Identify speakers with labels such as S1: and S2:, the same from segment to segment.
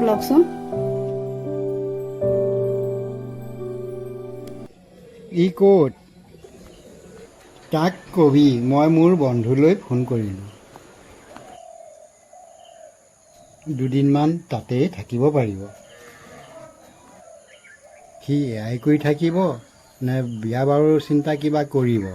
S1: লওকচোন।
S2: ই ক'ত? তাক কবি মই মোৰ বন্ধুলৈ ফোন কৰিলোঁ। দুদিনমান তাতেই থাকিব পাৰিব। সি এয়াই কৰি থাকিব নে বিয়া বাৰুৰ চিন্তা কিবা কৰিব?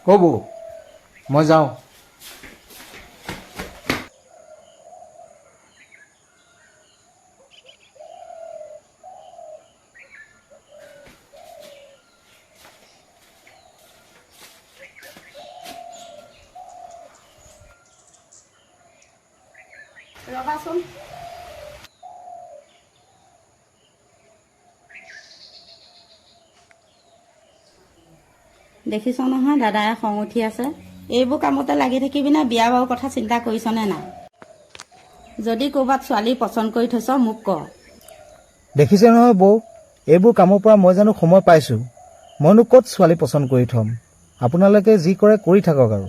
S3: হ'ব মই যাওঁ।
S1: ৰবাচোন। দেখিছ নহয় দাদাই খং উঠি আছে। এইবোৰ কামতে লাগি থাকিবি নে বিয়া বাৰু কথা চিন্তা কৰিছনে নাই? যদি ক'ৰবাত ছোৱালী পচন্দ কৰি থৈছ মোক ক।
S3: দেখিছে নহয় বৌ, এইবোৰ কামৰ পৰা মই জানো সময় পাইছোঁ? মইনো ক'ত ছোৱালী পচন্দ কৰি থ'ম? আপোনালোকে যি কৰে কৰি থাকক আৰু।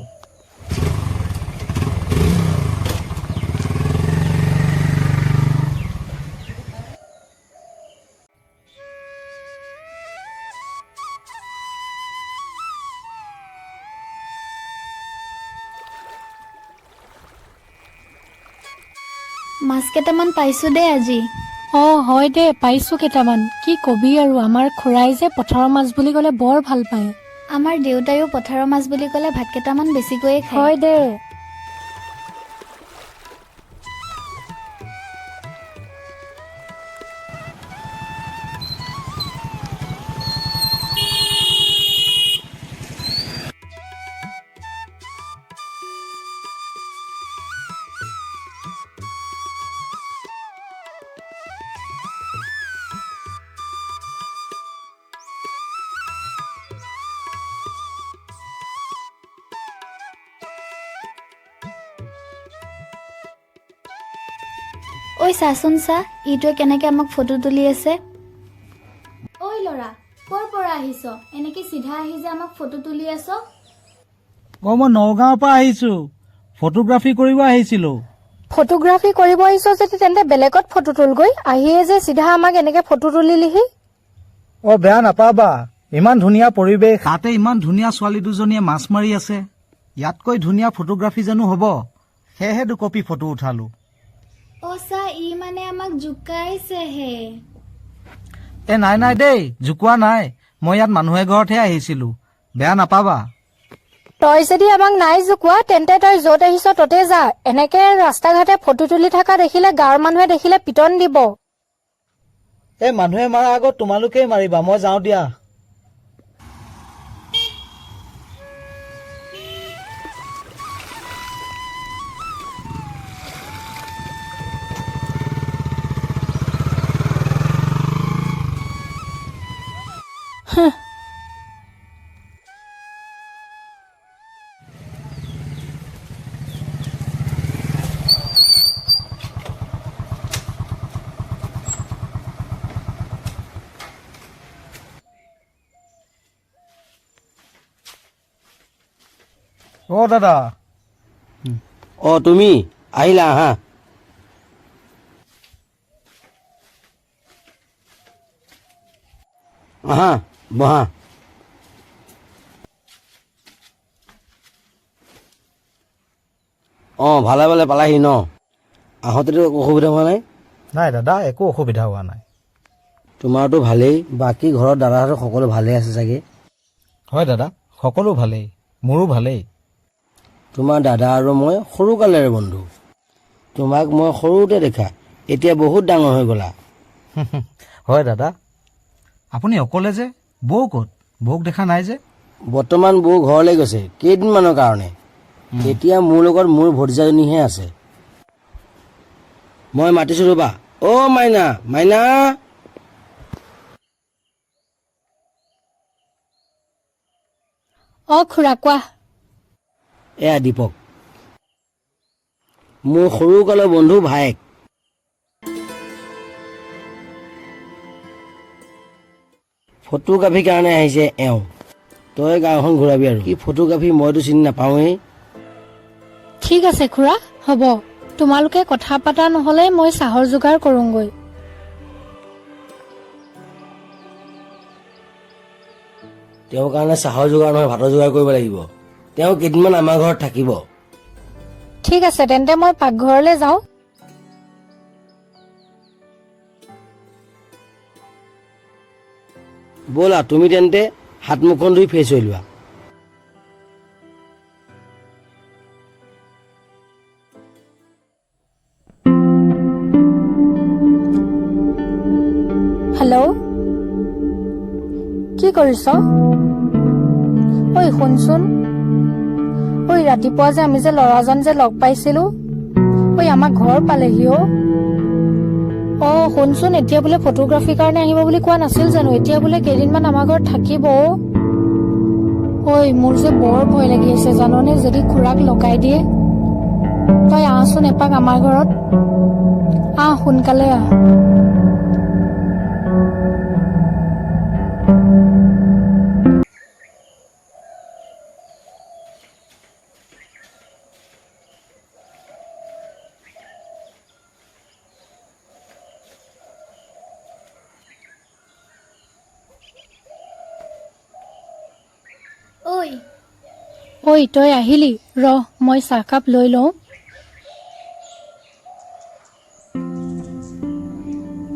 S4: মাছ কেইটামান পাইছোঁ দেই আজি।
S5: হয় দে, পাইছোঁ কেইটামান। কি কবি আৰু, আমাৰ খুৰাই যে পথাৰৰ মাছ বুলি ক'লে বৰ ভাল পায়।
S4: আমাৰ দেউতায়ো পথাৰৰ মাছ বুলি ক'লে ভাত কেইটামান বেছিকৈয়ে খায়।
S5: হয় দে।
S4: ঐ চাচোন চা, ইটোৱে কেনেকে আমাক ফটো তুলি আছে। ঐ ল'ৰা, ক'ৰ পৰা আহিছ? এনেকে চিধা আহি যে আমাক ফটো তুলি আছ?
S3: মই নগাঁৱৰ পৰা আহিছোঁ, ফটোগ্ৰাফী কৰিব আহিছিলোঁ।
S5: ফটোগ্ৰাফী কৰিব আহিছ যদি তেন্তে বেলেগত ফটো তুলগৈ, আহিয়ে যে চিধা আমাক এনেকে ফটো তুলিলিহি।
S3: বেয়া নাপাবা, ইমান ধুনীয়া পৰিৱেশ, তাতে ইমান ধুনীয়া ছোৱালী দুজনীয়ে মাছ মাৰি আছে। ইয়াতকৈ ধুনীয়া ফটোগ্ৰাফী জানো হ'ব? সেয়েহে দুকপি ফটো উঠালোঁ।
S4: চা, ই মানে আমাক জোকাইছেহে।
S3: নাই দেই, জোকোৱা নাই। মই ইয়াত মানুহ এঘৰতহে আহিছিলোঁ, বেয়া নাপাবা।
S5: তই যদি আমাক নাই জোকোৱা তেন্তে তই য'ত আহিছ ততে যা। এনেকে ৰাস্তা ঘাটে ফটো তুলি থকা দেখিলে গাঁৱৰ মানুহে দেখিলে পিটন দিব।
S3: মানুহে মাৰা আগত তোমালোকেই মাৰিবা, মই যাওঁ দিয়া। দাদা।
S6: তুমি আহিলা হা? আহা বহা। ভালে ভালে পালাহি ন? আহোঁতেতো একো অসুবিধা হোৱা নাই?
S3: নাই দাদা, একো অসুবিধা হোৱা নাই।
S6: তোমাৰতো ভালেই, বাকী ঘৰত দাদাহঁতৰ সকলো ভালেই আছে চাগে?
S3: হয় দাদা, সকলো ভালেই, মোৰো ভালেই।
S6: তোমাৰ দাদা আৰু মই সৰুকালৰে বন্ধু। তোমাক মই সৰুতে দেখা, এতিয়া বহুত ডাঙৰ হৈ গ'লা।
S3: হয় দাদা। আপুনি অকলে যে, বৌ ক'ত? বৌক দেখা নাই যে?
S6: বৰ্তমান বৌ ঘৰলৈ গৈছে কেইদিনমানৰ কাৰণে। এতিয়া মোৰ লগত মোৰ ভতিজাজনীহে আছে। মই মাতিছোঁ ৰ'বা। মাইনা, মাইনা।
S5: খুৰা কোৱা।
S6: এয়া দীপক, মোৰ সৰুকালৰ বন্ধু ভায়েক। ফটোগ্ৰাফীৰ কাৰণে আহিছে এওঁ। তই গাঁওখন ঘূৰাবি আৰু। কি ফটোগ্ৰাফী মইতো চিনি নাপাওঁৱেই।
S5: ঠিক আছে খুৰা, হ'ব। তোমালোকে কথা পাতা নহ'লে মই চাহৰ যোগাৰ কৰোঁগৈ।
S6: তেওঁৰ কাৰণে চাহৰ যোগাৰ নহয়, ভাতৰ যোগাৰ কৰিব লাগিব। তেওঁ কেইদিনমান আমাৰ ঘৰত থাকিব।
S5: ঠিক আছে, তেন্তে মই পাকঘৰলৈ যাওঁ।
S6: ব'লা তুমি তেন্তে হাত মুখখন ধুই ফ্ৰেছ হৈ লোৱা।
S5: হেল্ল', কি কৰিছ? ঐ শুনচোন, ঐ ৰাতিপুৱা যে আমি যে ল'ৰাজন যে লগ পাইছিলো, ঐ আমাৰ ঘৰ পালেহি অ শুনচোন, এতিয়া বোলে ফটোগ্ৰাফিৰ কাৰণে আহিব বুলি কোৱা নাছিল জানো? এতিয়া বোলে কেইদিনমান আমাৰ ঘৰত থাকিব। ঐ মোৰ যে বৰ ভয় লাগি আছে জাননে, যদি খুৰাক লগাই দিয়ে। তই আহচোন এপাক আমাৰ ঘৰত, আহ সোনকালে আহ।
S4: ঐ
S5: ঐ তই আহিলি, ৰহ মই চাহকাপ লৈ লওঁ।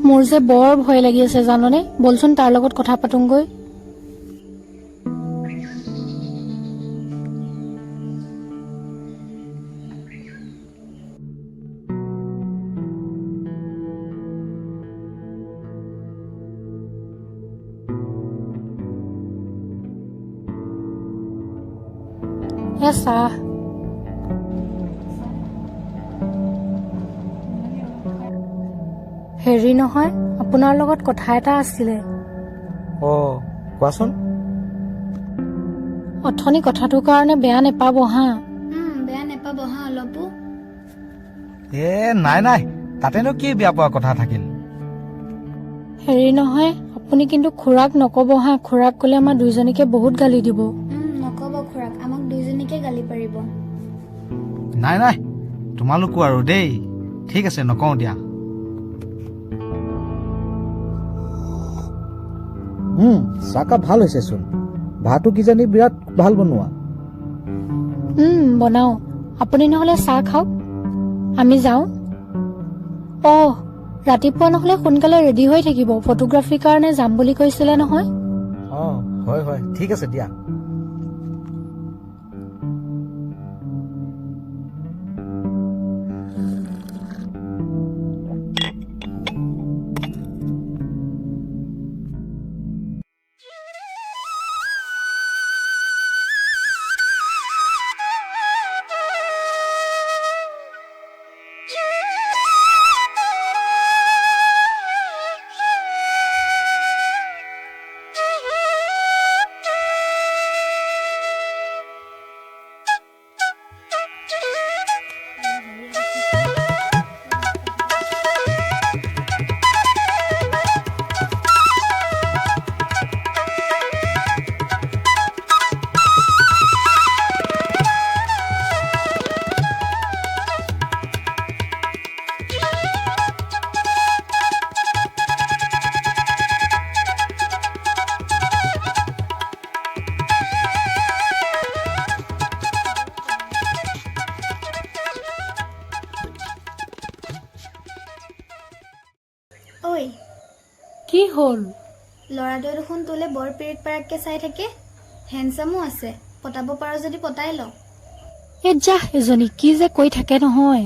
S5: মোৰ যে বৰ ভয় লাগি আছে জাননে, বলচোন তাৰ লগত কথা পাতোংগৈ। চাহ হেৰি নহয়, আপোনাৰ লগত কথা এটা আছিলে।
S3: কোৱাচোন।
S5: অথনি কথাটোৰ কাৰণে বেয়া নেপাব হা।
S4: বেয়া নেপাব হা অলপো।
S3: নাই নাই, তাতেনো কি বেয়া পোৱা কথা থাকিল।
S5: হেৰি নহয়, আপুনি কিন্তু খুৰাক নকব হা, খুৰাক কলে আমাৰ দুইজনীকে বহুত গালি দিব।
S4: নকব খুৰাক, আমাক দুইজনীকে গালি পাৰিব।
S3: নাই নাই, তোমালোকো আৰু দেই। ঠিক আছে, নকওঁ দিয়া। চাহকাপ ভাল হৈছে চোন, ভাতো কিজানি বিৰাট ভাল বনোৱা।
S5: বনাও, আপুনি নহলে চাহ খাওক, আমি যাওঁ। ৰাতিপুৱা নহলে সোনকালে ৰেডি হৈ থাকিব, ফটোগ্ৰাফিৰ কাৰণে যাম বুলি কৈছিলে নহয়।
S3: হয় হয়, ঠিক আছে দিয়া।
S4: ঐ
S5: কি হ'ল?
S4: ল'ৰাটোৱে দেখোন তোলে বৰ পিৰিত পাৰাককে চাই থাকে। হেণ্ডচামো আছে, পতাব পাৰ যদি পতাই ল।
S5: যা এজনী কি যে কৈ থাকে নহয়।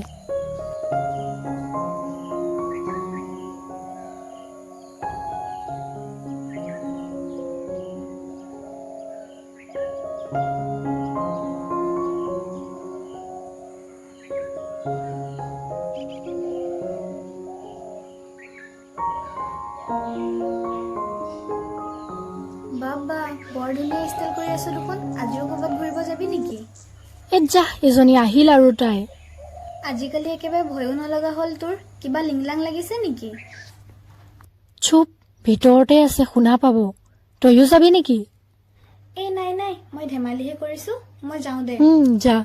S4: বাবা বৰ ধুনীয়া ষ্টাইল কৰি আছো দেখোন, আজিও ক'ৰবাত ঘূৰিব যাবি নেকি?
S5: যা এজনী আহিল আৰু তাই।
S4: আজিকালি একেবাৰে ভয়ো নলগা হ'ল তোৰ, কিবা লিংলাং লাগিছে নেকি?
S5: চুপ, ভিতৰতে আছে, শুনা পাব। তইও যাবি নেকি?
S4: নাই নাই, মই ধেমালিহে কৰিছো, মই যাওঁ দে।
S5: যা।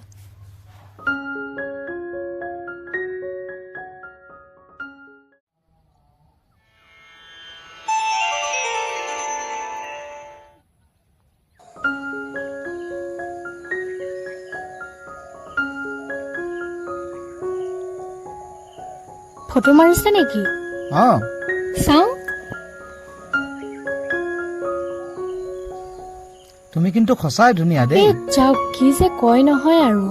S5: ফটো মাৰিছে নেকি?
S3: অঁ
S5: চাওঁ।
S3: তুমি কিন্তু সঁচাই ধুনীয়া দেই।
S5: এই যাওক, কি যে কয় নহয় আৰু।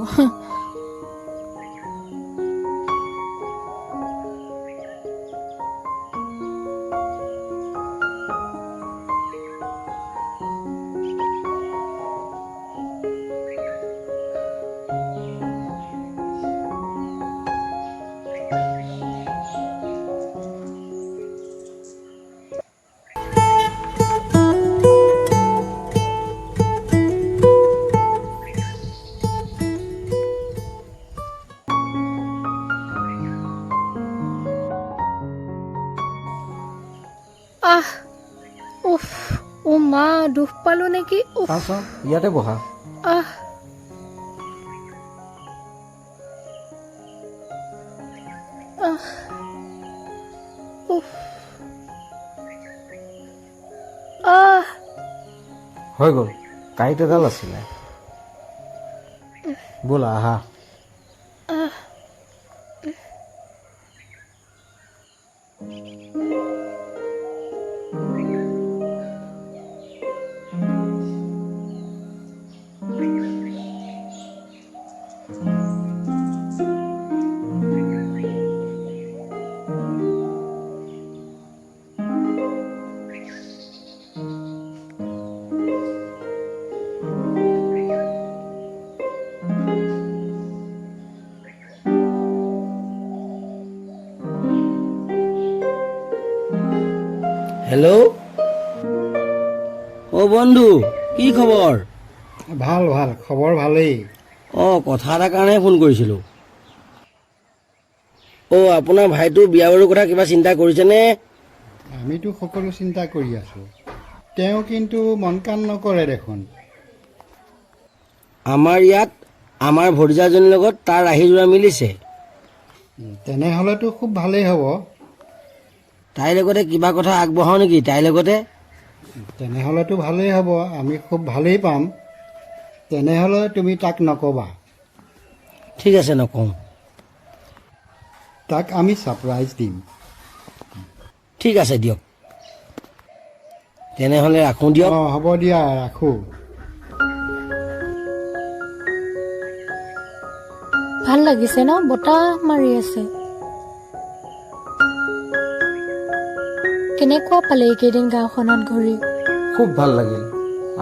S5: আহ, উফ, মা দুখ পালো নেকি? উফ,
S3: চাওঁ ইয়াতে বহা।
S5: আহ, আহ, উফ, আহ,
S3: হৈ গ'ল, কাঁইট এডাল আছিলে। ব'লা আহা।
S6: হেল্ল', অ' বন্ধু, কি খবৰ?
S2: ভাল ভাল, খবৰ ভালেই।
S6: অঁ, কথা এটাৰ কাৰণেহে ফোন কৰিছিলোঁ। অ' আপোনাৰ ভাইটোৰ বিয়া বাৰুৰ কথা কিবা চিন্তা কৰিছেনে?
S2: আমিতো সকলো চিন্তা কৰি আছোঁ, তেওঁ কিন্তু মন কাণ নকৰে দেখোন।
S6: আমাৰ ইয়াত আমাৰ ভতিজাজনীৰ লগত তাৰ ৰাহি যোৰা মিলিছে।
S2: তেনেহ'লেতো খুব ভালেই হ'ব।
S6: তাইৰ লগতে কিবা কথা আগবঢ়াওঁ নেকি? তাইৰ লগতে
S2: তেনেহ'লেতো ভালেই হ'ব, আমি খুব ভালেই পাম। তেনেহ'লে তুমি তাক নক'বা।
S6: ঠিক আছে, নকওঁ।
S2: তাক আমি ছাৰপ্ৰাইজ দিম।
S6: ঠিক আছে দিয়ক, তেনেহ'লে ৰাখোঁ দিয়ক।
S2: অঁ, হ'ব দিয়া, ৰাখোঁ।
S5: ভাল লাগিছে ন? বতাহ মাৰি আছে। কেনেকুৱা পালে এইকেইদিন গাঁওখনত ঘূৰি?
S3: খুব ভাল লাগিল।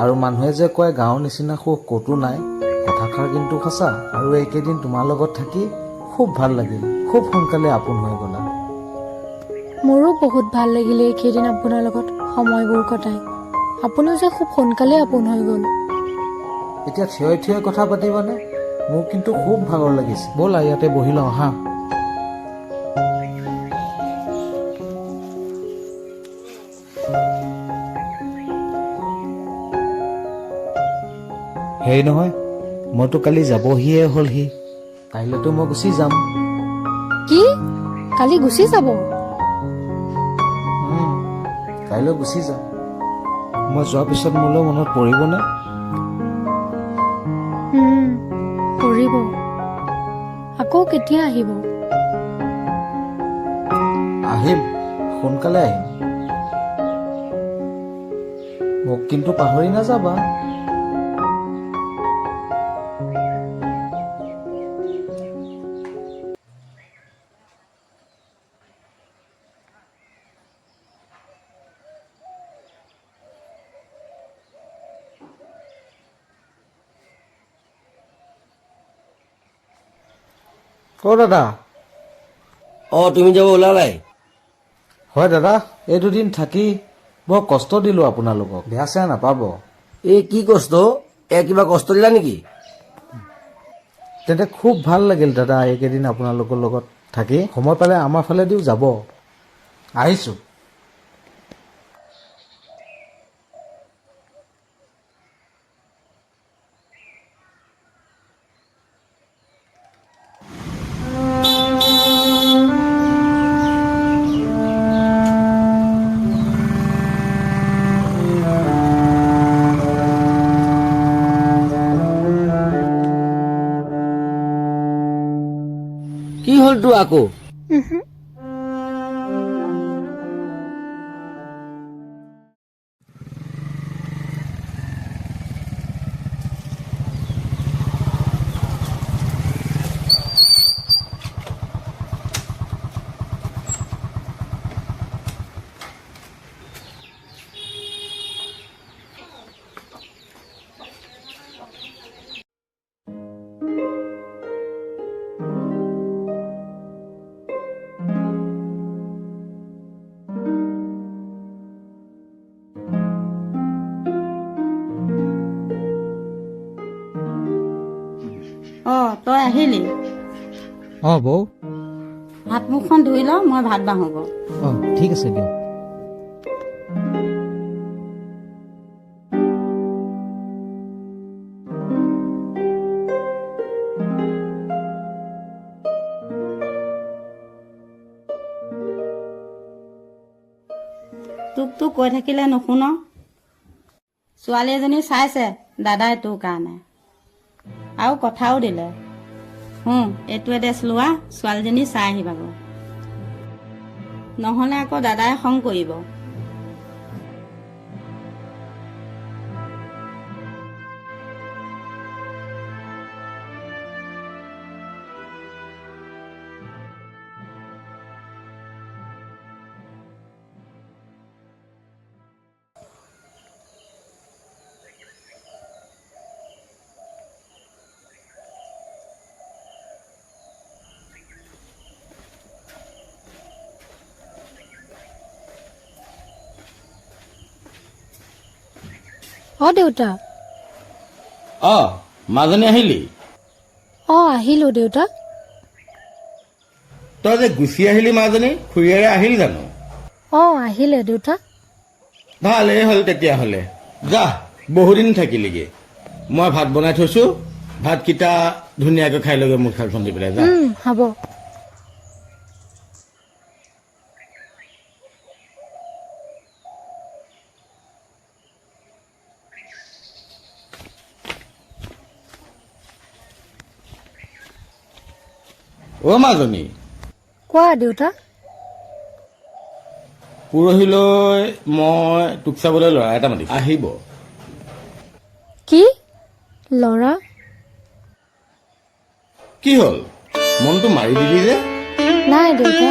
S3: আৰু মানুহে যে কয় গাঁৱৰ নিচিনা সুখ ক'তো নাই, কথাষাৰ কিন্তু সঁচা। আৰু এইকেইদিন তোমাৰ লগত থাকি খুব ভাল লাগিল। খুব সোনকালে আপোন হৈ গ'লা।
S5: মোৰো বহুত ভাল লাগিলে এইকেইদিন আপোনাৰ লগত সময়বোৰ কটাই। আপুনিও যে খুব সোনকালে আপোন হৈ গ'ল।
S3: এতিয়া থিয় থিয় কথা পাতিবানে? মোৰ কিন্তু খুব ভাগৰ লাগিছে। ব'লা ইয়াতে বহি লওঁ আহা। হেৰি নহয়, মইতো কালি যাবহিয়ে হ'লহি। কাইলৈতো মই গুচি যাম।
S5: কি? কালি গুচি যাব?
S3: কাইলৈ গুচি যাম। মই যোৱাৰ পিছত মোলৈ মনত পৰিবনে?
S5: কৰিব। আকৌ কেতিয়া আহিব?
S3: আহিম, সোনকালে আহিম। মোক কিন্তু পাহৰি নাযাবা। অ' দাদা।
S6: অঁ, তুমি যাব ওলালাই?
S3: হয় দাদা, এই দুদিন থাকি বৰ কষ্ট দিলোঁ আপোনালোকক, বেয়া চেয়া নাপাব।
S6: এই কি কষ্ট? কিবা কষ্ট দিলা নেকি?
S3: তেন্তে খুব ভাল লাগিল দাদা এইকেইদিন আপোনালোকৰ লগত থাকি। সময় পালে আমাৰ ফালেদিও যাব। আহিছোঁ।
S6: কি হ'ল তোৰ আকৌ?
S1: আহিলি
S3: অঁ বৌ
S1: হাত মুখখন ধুই ল, মই ভাত বাঢ়োঁ।
S3: অঁ ঠিক আছে দিয়ক।
S1: তোক কৈ থাকিলে নুশুন। ছোৱালী এজনী চাইছে দাদাই তোৰ কাৰণে, আৰু কথাও দিলে। এইটো এড্ৰেছ লোৱা, ছোৱালীজনী চাই আহিবাগৈ, নহ'লে আকৌ দাদাই খং কৰিব।
S5: অঁ দেউতা।
S7: মাজনী আহিলি?
S5: অঁ আহিলো দেউতা।
S7: তই যে গুচি আহিলি মাজনী, খুৰীয়েৰে আহিল জানো?
S5: অঁ আহিলে দেউতা।
S7: ভালেই হ'ল তেতিয়াহ'লে, যা বহুদিন থাকিলিগে। মই ভাত বনাই থৈছো, ভাতকেইটা ধুনীয়াকৈ খাই লগে মুখ হাতখন দি পেলাই যা।
S5: হ'ব।
S7: মাজনী,
S5: কোৱা দেউতা।
S7: পৰহিলৈ মই তোক চাবলৈ ল'ৰা এটা মাতিছো, আহিব।
S5: কি ল'ৰা?
S7: কি হ'ল, মনটো মাৰি দিলি যে?
S5: নাই দেউতা।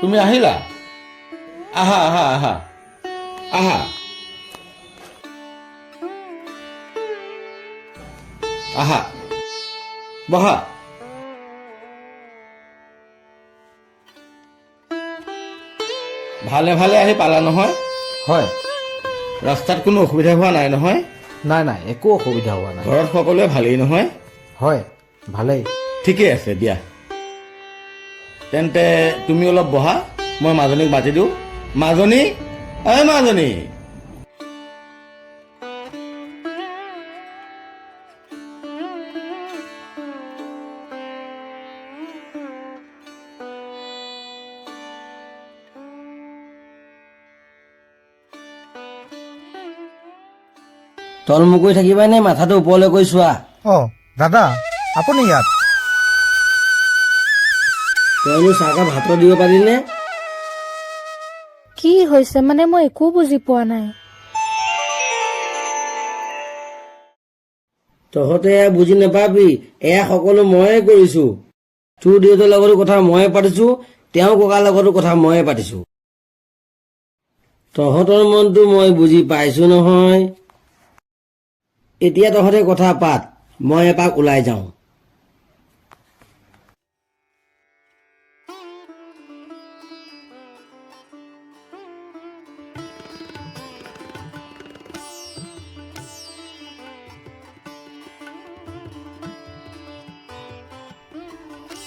S7: তুমি আহিলা? আহা আহা আহা আহা আহা, বহা। ভালে ভালে আহি পালা নহয়?
S3: হয়।
S7: ৰাস্তাত কোনো অসুবিধা হোৱা নাই নহয়?
S3: নাই নাই, একো অসুবিধা হোৱা নাই।
S7: ঘৰত সকলোৱে ভালেই নহয়?
S3: হয় ভালেই।
S7: ঠিকেই আছে দিয়া। তেন্তে তুমি অলপ বহা, মই মাজনীক মাতি দিওঁ। মাজনী, মাজনী।
S6: তলমুখ কৰি থাকিবাই নে মাথাটো ওপৰলৈ কৰি চোৱা?
S3: অঁ দাদা, আপুনি ইয়াত?
S6: তইনো চাহকাপ হাতত দিব পাৰিনে?
S5: কি হৈছে মানে মই একো বুজি পোৱা নাই।
S6: তহঁতে এয়া বুজি নাপাবি, এয়া সকলো ময়ে কৰিছো। তোৰ দেউতাৰ লগতো কথা ময়ে পাতিছো, তেওঁৰ ককাৰ লগতো কথা ময়ে পাতিছো। তহঁতৰ মনটো মই বুজি পাইছো নহয়। এতিয়া তহঁতে কথা পাত, মই এপাক ওলাই যাওঁ।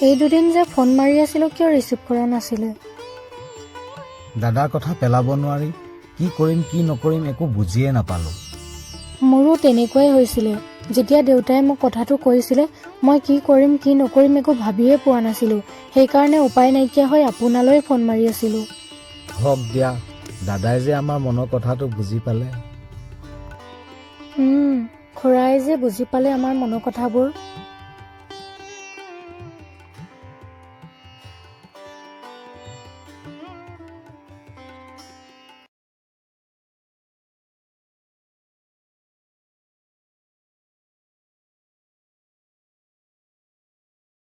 S5: এই দুদিন যে ফোন মাৰি আছিলো, কিয় ৰিচিভ কৰা নাছিলে?
S3: দাদাৰ কথা পেলাব নোৱাৰি, কি কৰিম কি নকৰিম একো বুজিয়ে নাপালোঁ।
S5: মোৰো তেনেকুৱাই হৈছিলে। যেতিয়া দেউতাই মোক কথাটো কৈছিলে, মই কি কৰিম কি নকৰিম একো ভাবিয়ে পোৱা নাছিলোঁ। সেইকাৰণে উপায় নাইকিয়া হৈ আপোনালৈ ফোন মাৰি আছিলোঁ।
S3: হওক দিয়া, দাদাই যে আমাৰ মনৰ কথাটো বুজি পালে।
S5: খুৰাই যে বুজি পালে আমাৰ মনৰ কথাবোৰ।